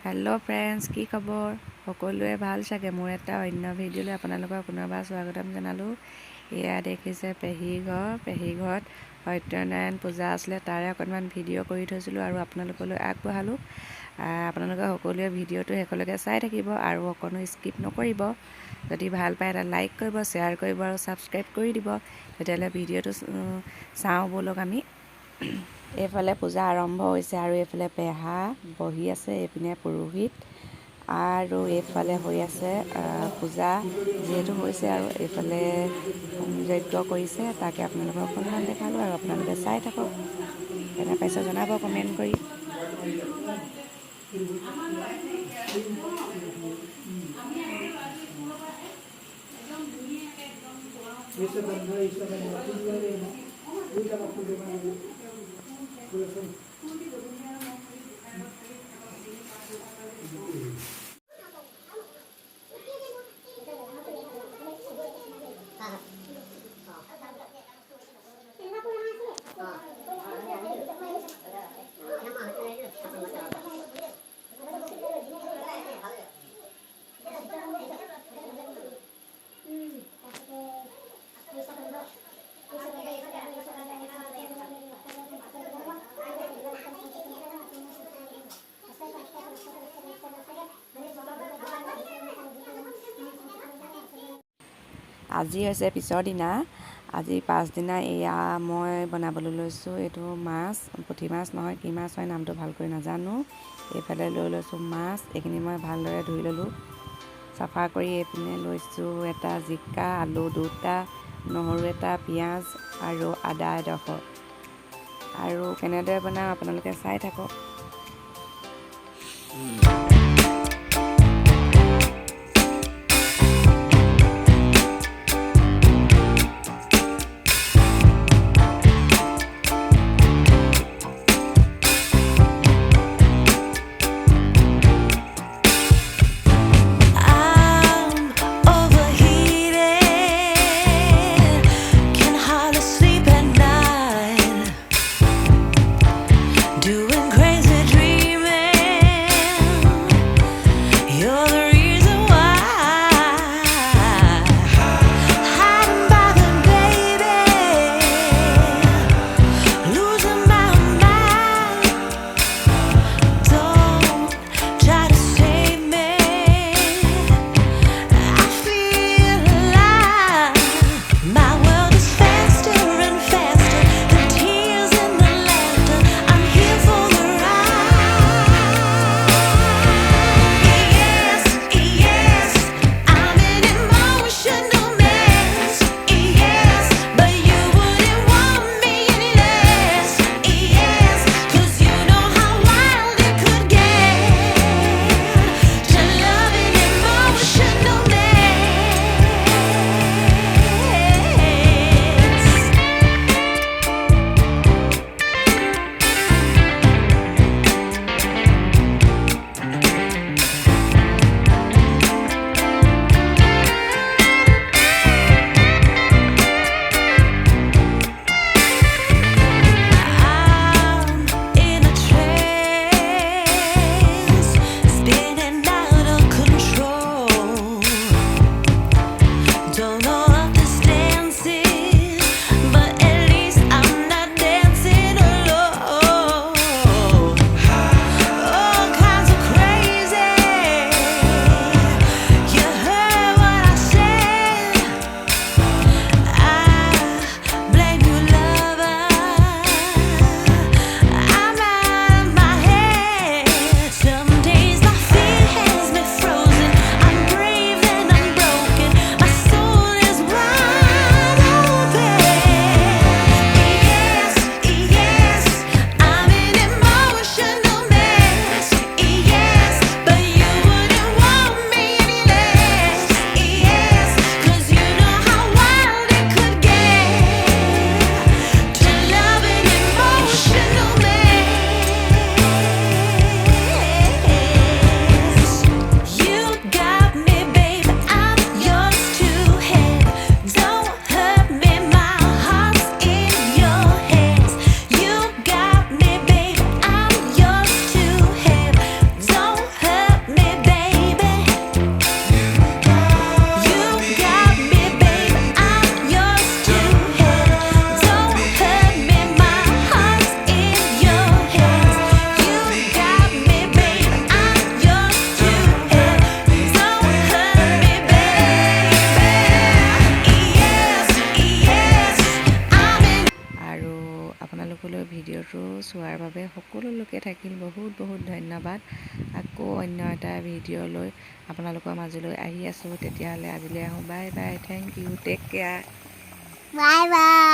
Hello' friends, কি খবৰ? সকলোৱে ভাল চাগে। মোৰ এটা অন্য ভিডিঅ'লৈ আপোনালোকক পুনৰবাৰ স্বাগতম জনালোঁ। এয়া দেখিছে পেহীঘৰত সত্যনাৰায়ণ পূজা আছিলে, তাৰে অকণমান ভিডিঅ' কৰি থৈছিলোঁ আৰু আপোনালোকলৈ আগবঢ়ালোঁ। আপোনালোকে সকলোৱে ভিডিঅ'টো শেষলৈকে চাই থাকিব আৰু অকণো স্কিপ নকৰিব। যদি ভাল পায় এটা লাইক কৰিব, শ্বেয়াৰ কৰিব আৰু ছাবস্ক্ৰাইব কৰি দিব। তেতিয়াহ'লে ভিডিঅ'টো চাওঁ ব'লক আমি। এইফালে পূজা আৰম্ভ হৈছে আৰু এইফালে পেহা বহি আছে, এইপিনে পুৰোহিত আৰু এইফালে হৈ আছে পূজা যিহেতু হৈছে আৰু এইফালে যজ্ঞ কৰিছে, তাকে আপোনালোকক অকণমান দেখালোঁ আৰু আপোনালোকে চাই থাকক। কেনে পাইছে জনাব কমেণ্ট কৰি। আজি হৈছে পিছৰ দিনা, আজি পাছদিনা এয়া মই বনাবলৈ লৈছোঁ। এইটো মাছ, পুঠি মাছ নহয়, কি মাছ হয় নামটো ভালকৈ নাজানো। এইফালে লৈ লৈছোঁ মাছ, এইখিনি মই ভালদৰে ধুই ল'লোঁ চাফা কৰি। এইপিনে লৈছোঁ এটা জিকা, আলু দুটা, নহৰু এটা, পিঁয়াজ আৰু আদা এডোখৰ। আৰু কেনেদৰে বনাওঁ আপোনালোকে চাই থাকক। Doing crazy ভিডিঅ'টো চোৱাৰ বাবে সকলো লোকে থাকিল বহুত বহুত ধন্যবাদ। আকৌ অন্য এটা ভিডিঅ' লৈ আপোনালোকৰ মাজলৈ আহি আছোঁ। তেতিয়াহ'লে আজিলৈ আহোঁ। Bye bye, thank you, take care, bye by.